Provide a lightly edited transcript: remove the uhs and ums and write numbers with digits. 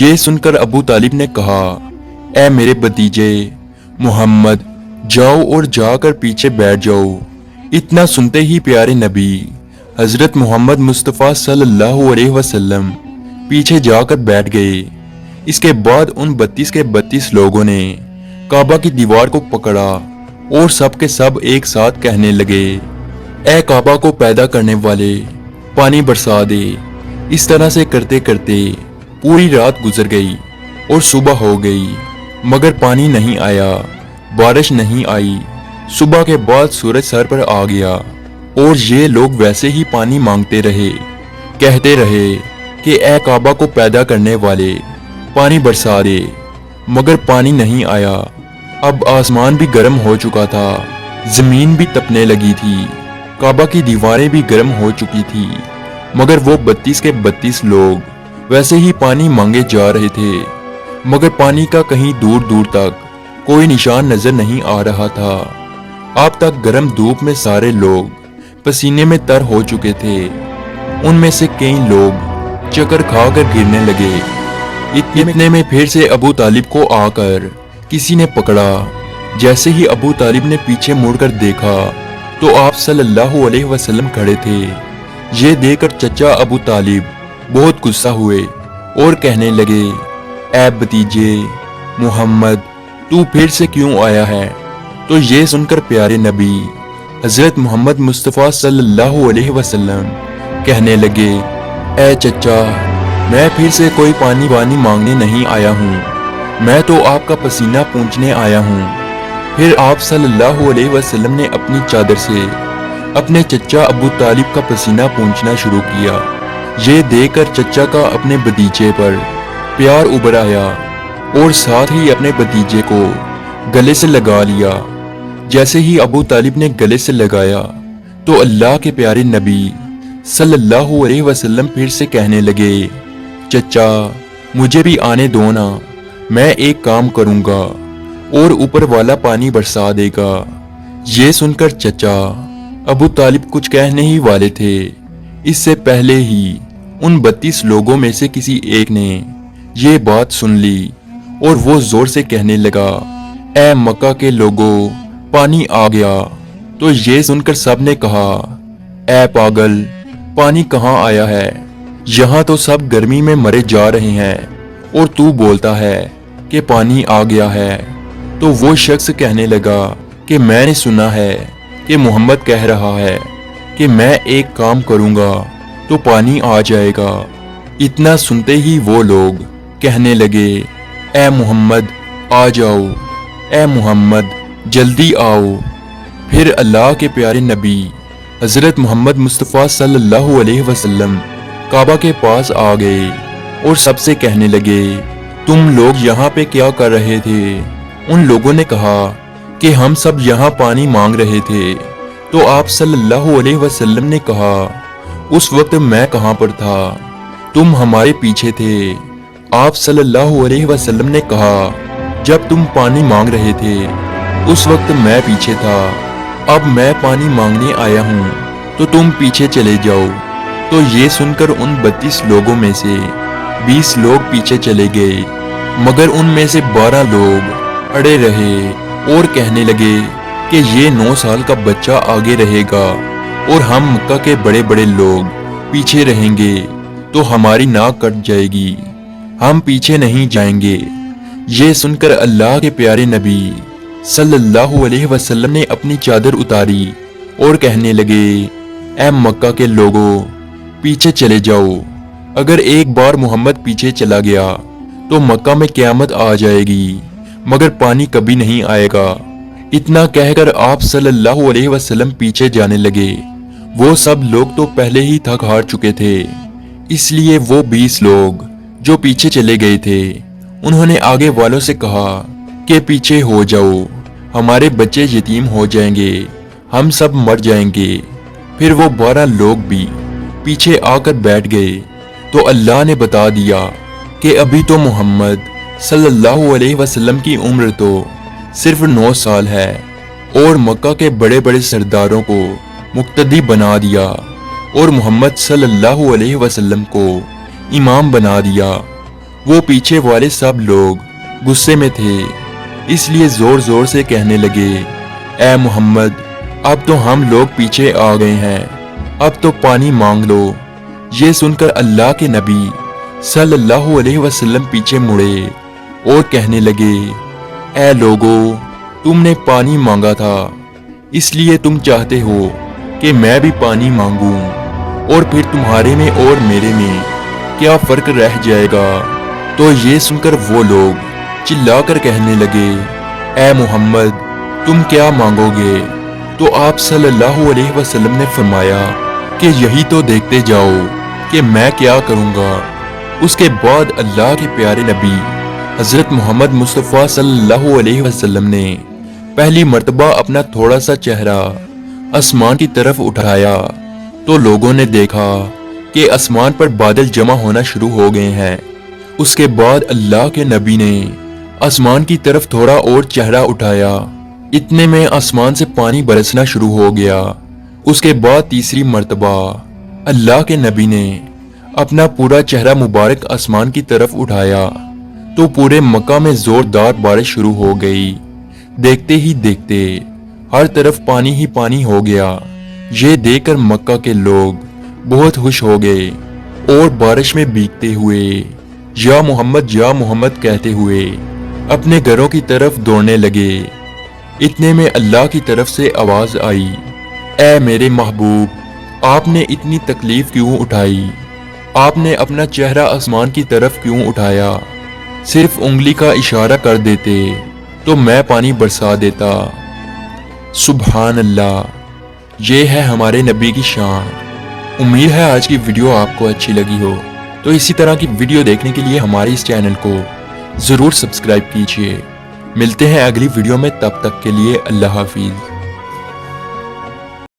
یہ سن کر ابو طالب نے کہا، اے میرے بھتیجے محمد، جاؤ اور جا کر پیچھے بیٹھ جاؤ۔ اتنا سنتے ہی پیارے نبی حضرت محمد مصطفیٰ صلی اللہ علیہ وسلم پیچھے جا کر بیٹھ گئے۔ اس کے بعد ان 32 کے 32 لوگوں نے کعبہ کی دیوار کو پکڑا اور سب کے سب ایک ساتھ کہنے لگے، اے کعبہ کو پیدا کرنے والے، پانی برسا دے۔ اس طرح سے کرتے کرتے پوری رات گزر گئی اور صبح ہو گئی، مگر پانی نہیں آیا، بارش نہیں آئی۔ صبح کے بعد سورج سر پر آ گیا اور یہ لوگ ویسے ہی پانی مانگتے رہے، کہتے رہے کہ اے کعبہ کو پیدا کرنے والے، پانی برسا دے، مگر پانی نہیں آیا۔ اب آسمان بھی گرم ہو چکا تھا، زمین بھی تپنے لگی تھی، کعبہ کی دیواریں بھی گرم ہو چکی تھی، مگر وہ 32 کے 32 لوگ ویسے ہی پانی مانگے جا رہے تھے، مگر پانی کا کہیں دور دور تک کوئی نشان نظر نہیں آ رہا تھا۔ اب تک گرم دھوپ میں سارے لوگ پسینے میں تر ہو چکے تھے۔ ان میں سے کئی لوگ چکر کھا کر گرنے لگے۔ اتنے میں پھر سے ابو طالب کو آ کر کسی نے پکڑا۔ جیسے ہی ابو طالب نے پیچھے مڑ کر دیکھا تو آپ صلی اللہ علیہ وسلم کھڑے تھے۔ یہ دیکھ کر چچا ابو طالب بہت غصہ ہوئے اور کہنے لگے، اے بھتیجے محمد، تو پھر سے کیوں آیا ہے؟ تو یہ سن کر پیارے نبی حضرت محمد مصطفیٰ صلی اللہ علیہ وسلم کہنے لگے، اے چچا، میں پھر سے کوئی پانی مانگنے نہیں آیا ہوں، میں تو آپ کا پسینہ پونچھنے آیا ہوں۔ پھر آپ صلی اللہ علیہ وسلم نے اپنی چادر سے اپنے چچا ابو طالب کا پسینہ پونچھنا شروع کیا۔ یہ دیکھ کر چچا کا اپنے بھتیجے پر پیار ابھر آیا اور ساتھ ہی اپنے بھتیجے کو گلے سے لگا لیا۔ جیسے ہی ابو طالب نے گلے سے لگایا تو اللہ کے پیارے نبی صلی اللہ علیہ وسلم پھر سے کہنے لگے، چچا مجھے بھی آنے دو نا، میں ایک کام کروں گا اور اوپر والا پانی برسا دے گا۔ یہ سن کر چچا ابو طالب کچھ کہنے ہی والے تھے، اس سے پہلے ہی ان 32 لوگوں میں سے کسی ایک نے یہ بات سن لی اور وہ زور سے کہنے لگا، اے مکہ کے لوگوں، پانی آ گیا۔ تو یہ سن کر سب نے کہا، اے پاگل، پانی کہاں آیا ہے؟ یہاں تو سب گرمی میں مرے جا رہے ہیں اور تو بولتا ہے کہ پانی آ گیا ہے۔ تو وہ شخص کہنے لگا کہ میں نے سنا ہے کہ محمد کہہ رہا ہے کہ میں ایک کام کروں گا تو پانی آ جائے گا۔ اتنا سنتے ہی وہ لوگ کہنے لگے، اے محمد آ جاؤ، اے محمد جلدی آؤ۔ پھر اللہ کے پیارے نبی حضرت محمد مصطفیٰ صلی اللہ علیہ وسلم کعبہ کے پاس آ گئے اور سب سے کہنے لگے، تم لوگ یہاں پہ کیا کر رہے تھے؟ ان لوگوں نے کہا کہ ہم سب یہاں پانی مانگ رہے تھے۔ تو آپ صلی اللہ علیہ وسلم نے کہا، اس وقت میں کہاں پر تھا؟ تم ہمارے پیچھے تھے۔ آپ صلی اللہ علیہ وسلم نے کہا، جب تم پانی مانگ رہے تھے اس وقت میں پیچھے تھا، اب میں پانی مانگنے آیا ہوں تو تم پیچھے چلے جاؤ۔ تو یہ سن کر ان 32 لوگوں میں سے 20 لوگ پیچھے چلے گئے، مگر ان میں سے 12 لوگ اڑے رہے اور کہنے لگے کہ یہ 9 سال کا بچہ آگے رہے گا اور ہم مکہ کے بڑے بڑے لوگ پیچھے رہیں گے تو ہماری ناک کٹ جائے گی، ہم پیچھے نہیں جائیں گے۔ یہ سن کر اللہ کے پیارے نبی صلی اللہ علیہ وسلم نے اپنی چادر اتاری اور کہنے لگے، اے مکہ کے لوگوں، پیچھے چلے جاؤ۔ اگر ایک بار محمد پیچھے چلا گیا تو مکہ میں قیامت آ جائے گی، مگر پانی کبھی نہیں آئے گا۔ اتنا کہہ کر آپ صلی اللہ علیہ وسلم پیچھے جانے لگے۔ وہ سب لوگ تو پہلے ہی تھک ہار چکے تھے، اس لیے وہ 20 لوگ جو پیچھے چلے گئے تھے انہوں نے آگے والوں سے کہا کہ پیچھے ہو جاؤ، ہمارے بچے یتیم ہو جائیں گے، ہم سب مر جائیں گے۔ پھر وہ 12 لوگ بھی پیچھے آ کر بیٹھ گئے۔ تو اللہ نے بتا دیا کہ ابھی تو محمد صلی اللہ علیہ وسلم کی عمر تو صرف 9 سال ہے اور مکہ کے بڑے بڑے سرداروں کو مقتدی بنا دیا اور محمد صلی اللہ علیہ وسلم کو امام بنا دیا وہ پیچھے والے سب لوگ غصے میں تھے، اس لیے زور زور سے کہنے لگے، اے محمد، اب تو ہم لوگ پیچھے آ گئے ہیں، اب تو پانی مانگ لو۔ یہ سن کر اللہ کے نبی صلی اللہ علیہ وسلم پیچھے مڑے اور کہنے لگے، اے لوگو، تم نے پانی مانگا تھا، اس لیے تم چاہتے ہو کہ میں بھی پانی مانگوں، اور پھر تمہارے میں اور میرے میں کیا فرق رہ جائے گا؟ تو یہ سن کر وہ لوگ چلا کر کہنے لگے، اے محمد، تم کیا مانگو گے؟ تو آپ صلی اللہ علیہ وسلم نے فرمایا کہ یہی تو دیکھتے جاؤ کہ میں کیا کروں گا۔ اس کے بعد اللہ کے پیارے نبی حضرت محمد مصطفیٰ صلی اللہ علیہ وسلم نے پہلی مرتبہ اپنا تھوڑا سا چہرہ آسمان کی طرف اٹھایا تو لوگوں نے دیکھا کہ آسمان پر بادل جمع ہونا شروع ہو گئے ہیں۔ اس کے بعد اللہ کے نبی نے آسمان کی طرف تھوڑا اور چہرہ اٹھایا، اتنے میں آسمان سے پانی برسنا شروع ہو گیا۔ اس کے بعد تیسری مرتبہ اللہ کے نبی نے اپنا پورا چہرہ مبارک آسمان کی طرف اٹھایا تو پورے مکہ میں زوردار بارش شروع ہو گئی۔ دیکھتے ہی دیکھتے ہر طرف پانی ہی پانی ہو گیا۔ یہ دیکھ کر مکہ کے لوگ بہت خوش ہو گئے اور بارش میں بھیگتے ہوئے یا محمد کہتے ہوئے اپنے گھروں کی طرف دوڑنے لگے۔ اتنے میں اللہ کی طرف سے آواز آئی، اے میرے محبوب، آپ نے اتنی تکلیف کیوں اٹھائی؟ آپ نے اپنا چہرہ آسمان کی طرف کیوں اٹھایا؟ صرف انگلی کا اشارہ کر دیتے تو میں پانی برسا دیتا۔ سبحان اللہ، یہ ہے ہمارے نبی کی شان۔ امید ہے آج کی ویڈیو آپ کو اچھی لگی ہو، تو اسی طرح کی ویڈیو دیکھنے کے لیے ہمارے اس چینل کو ضرور سبسکرائب کیجیے۔ ملتے ہیں اگلی ویڈیو میں، تب تک کے لیے اللہ حافظ۔